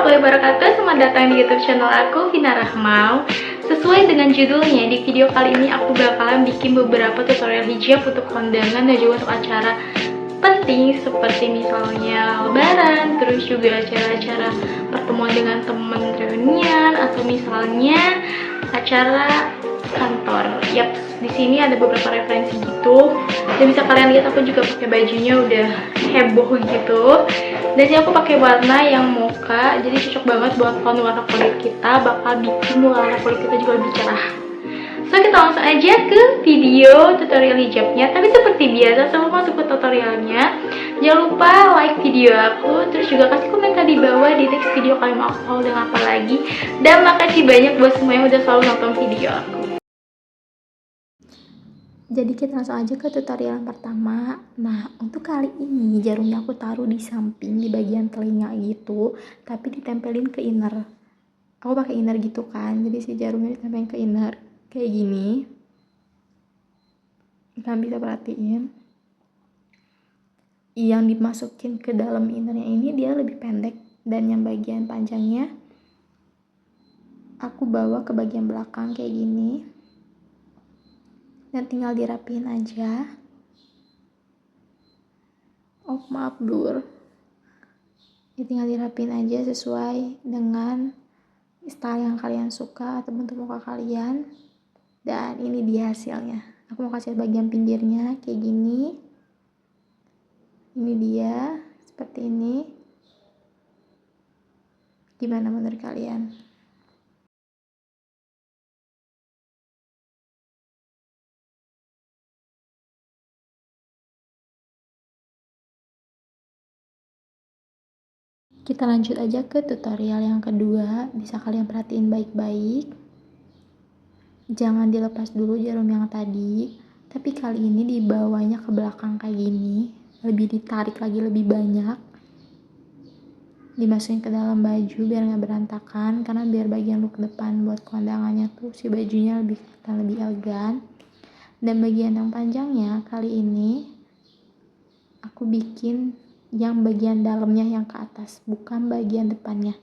warahmatullahi wabarakatuh. Selamat datang di YouTube channel aku, Vina Rahmau. Sesuai dengan judulnya, di video kali ini aku bakalan bikin beberapa tutorial hijab untuk kondangan dan juga untuk acara penting seperti misalnya lebaran, terus juga acara-acara pertemuan dengan teman reunian, atau misalnya acara kantor. Yap, di sini ada beberapa referensi gitu. Dan bisa kalian lihat aku juga pakai bajunya udah heboh gitu. Dan sini aku pakai warna yang mocha, jadi cocok banget buat tone warna kulit kita, bakal bikin warna kulit kita juga lebih cerah. So, kita langsung aja ke video tutorial hijabnya. Tapi seperti biasa, sebelum masuk ke tutorialnya, jangan lupa like video aku, terus juga kasih komentar di bawah di teks video kalian mau aku dengan apa lagi. Dan makasih banyak buat semua yang udah selalu nonton video aku. Jadi kita langsung aja ke tutorial yang pertama. Nah, untuk kali ini jarumnya aku taruh di samping, di bagian telinga gitu, tapi ditempelin ke inner. Aku pakai inner gitu kan, jadi si jarumnya ditempelin ke inner kayak gini. Kalian bisa perhatiin, yang dimasukin ke dalam innernya ini dia lebih pendek, dan yang bagian panjangnya aku bawa ke bagian belakang kayak gini. Dan tinggal dirapiin aja. Oh maaf blur. Ya, tinggal dirapiin aja sesuai dengan style yang kalian suka atau bentuk muka kalian. Dan ini dia hasilnya. Aku mau kasih bagian pinggirnya kayak gini. Ini dia seperti ini. Gimana menurut kalian? Kita lanjut aja ke tutorial yang kedua. Bisa kalian perhatiin baik-baik. Jangan dilepas dulu jarum yang tadi, tapi kali ini dibawanya ke belakang kayak gini. Lebih ditarik lagi, lebih banyak. Dimasukin ke dalam baju biar nggak berantakan, karena biar bagian look depan buat kondangannya tuh si bajunya lebih elegan. Dan bagian yang panjangnya kali ini aku bikin yang bagian dalamnya yang ke atas, bukan bagian depannya.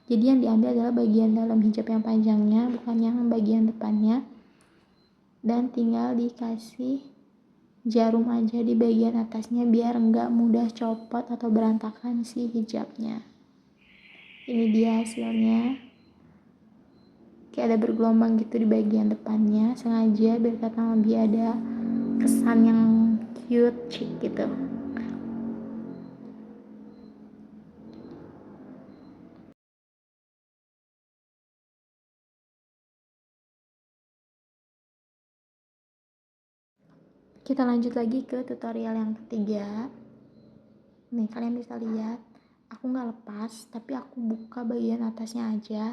Jadi yang diambil adalah bagian dalam hijab yang panjangnya, bukan yang bagian depannya. Dan tinggal dikasih jarum aja di bagian atasnya biar nggak mudah copot atau berantakan si hijabnya. Ini dia hasilnya. Kayak ada bergelombang gitu di bagian depannya, sengaja biar kelihatan lebih ada kesan yang cute, chic gitu. Kita lanjut lagi ke tutorial yang ketiga. Nih kalian bisa lihat, aku nggak lepas, tapi aku buka bagian atasnya aja.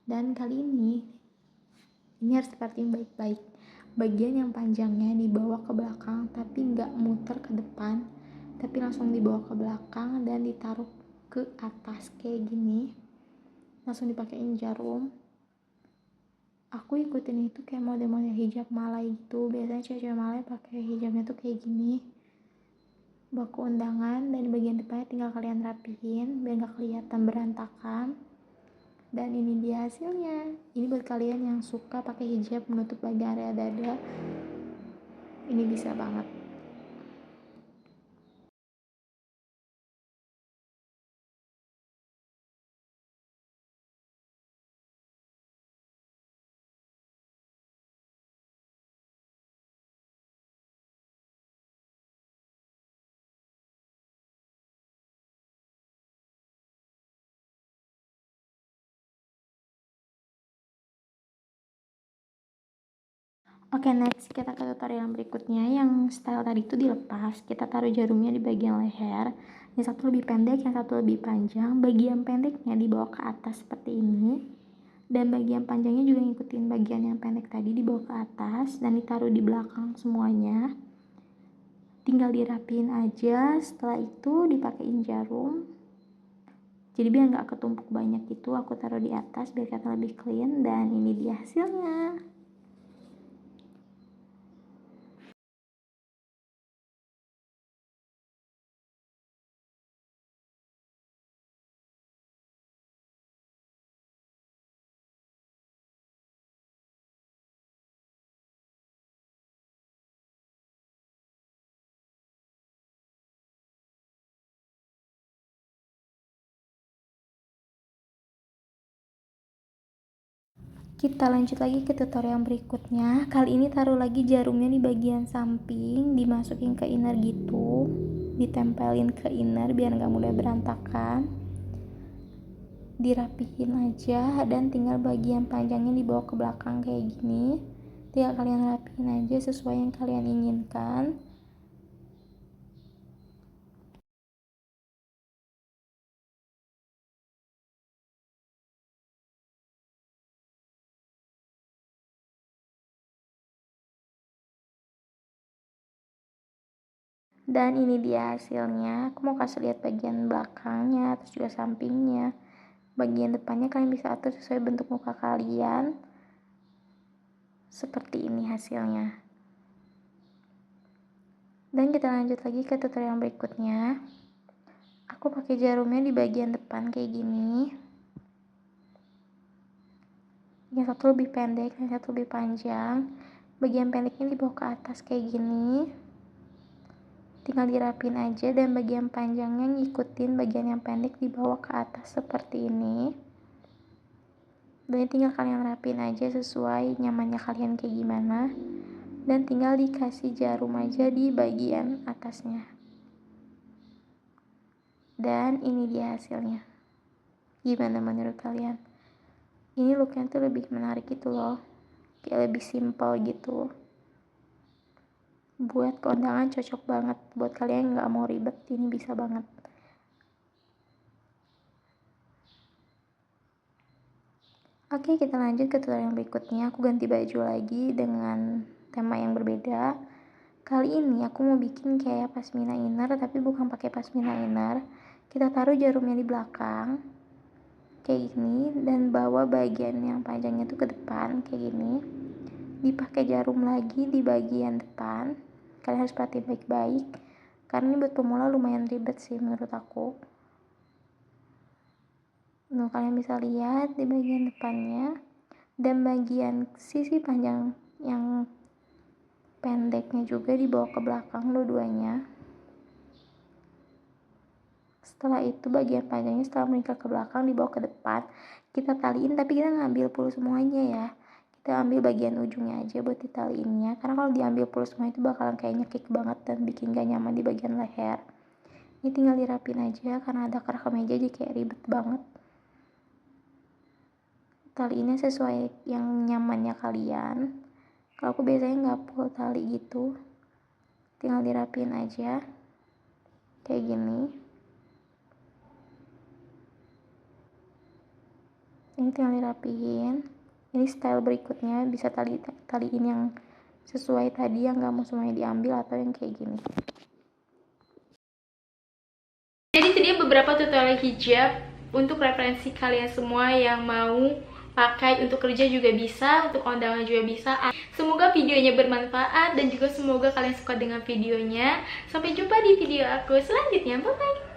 Dan kali ini harus diperhatiin baik-baik. Bagian yang panjangnya dibawa ke belakang, tapi nggak muter ke depan, tapi langsung dibawa ke belakang dan ditaruh ke atas kayak gini. Langsung dipakein jarum. Aku ikutin itu kayak model-model hijab Malay gitu. Biasanya cewek-cewek Malay pakai hijabnya tuh kayak gini, bawa ke undangan. Dan di bagian depannya tinggal kalian rapihin biar gak kelihatan berantakan. Dan ini dia hasilnya. Ini buat kalian yang suka pakai hijab menutup bagian area dada, ini bisa banget. Oke, next kita ke tutorial yang berikutnya. Yang style tadi itu dilepas, kita taruh jarumnya di bagian leher. Yang satu lebih pendek, yang satu lebih panjang. Bagian pendeknya dibawa ke atas seperti ini, dan bagian panjangnya juga ngikutin bagian yang pendek tadi, dibawa ke atas dan ditaruh di belakang semuanya. Tinggal dirapiin aja. Setelah itu dipakein jarum. Jadi biar nggak ketumpuk banyak gitu, aku taruh di atas biar kelihatan lebih clean. Dan ini dia hasilnya. Kita lanjut lagi ke tutorial berikutnya. Kali ini taruh lagi jarumnya di bagian samping, dimasukin ke inner gitu, ditempelin ke inner biar nggak mudah berantakan. Dirapihin aja dan tinggal bagian panjangnya dibawa ke belakang kayak gini. Tinggal kalian rapihin aja sesuai yang kalian inginkan. Dan ini dia hasilnya. Aku mau kasih lihat bagian belakangnya, terus juga sampingnya. Bagian depannya kalian bisa atur sesuai bentuk muka kalian. Seperti ini hasilnya. Dan kita lanjut lagi ke tutorial berikutnya. Aku pakai jarumnya di bagian depan kayak gini. Yang satu lebih pendek, yang satu lebih panjang. Bagian pendeknya dibawa ke atas kayak gini. Tinggal dirapin aja dan bagian panjangnya ngikutin bagian yang pendek dibawa ke atas seperti ini. Dan tinggal kalian rapin aja sesuai nyamannya kalian kayak gimana. Dan tinggal dikasih jarum aja di bagian atasnya. Dan ini dia hasilnya. Gimana menurut kalian? Ini looknya tuh lebih menarik gitu loh. Kayak lebih simple gitu. Buat kondangan cocok banget. Buat kalian yang gak mau ribet, ini bisa banget. Oke, kita lanjut ke tutorial yang berikutnya. Aku ganti baju lagi dengan tema yang berbeda. Kali ini aku mau bikin kayak pasmina inner, tapi bukan pakai pasmina inner. Kita taruh jarumnya di belakang kayak gini dan bawa bagian yang panjangnya tuh ke depan kayak gini. Dipakai jarum lagi di bagian depan. Kalian harus perhatiin baik-baik karena ini buat pemula lumayan ribet sih menurut aku. Nah, kalian bisa lihat di bagian depannya dan bagian sisi panjang yang pendeknya juga dibawa ke belakang dua-duanya. Setelah itu bagian panjangnya setelah meningkat ke belakang dibawa ke depan. Kita taliin tapi kita ngambil full semuanya ya. Kita ambil bagian ujungnya aja buat ditaliinnya. Karena kalau diambil full semua itu bakalan kayak nyekik banget dan bikin gak nyaman di bagian leher. Ini tinggal dirapin aja karena ada kerah kemeja jadi kayak ribet banget. Taliinnya sesuai yang nyamannya kalian. Kalau aku biasanya nggak full tali gitu. Tinggal dirapin aja. Kayak gini. Ini tinggal dirapihin. Ini style berikutnya bisa taliin yang sesuai tadi, yang gak mau semuanya diambil atau yang kayak gini. Jadi itu dia beberapa tutorial hijab untuk referensi kalian semua yang mau pakai untuk kerja juga bisa, untuk kondangan juga bisa. Semoga videonya bermanfaat dan juga semoga kalian suka dengan videonya. Sampai jumpa di video aku selanjutnya. Bye bye.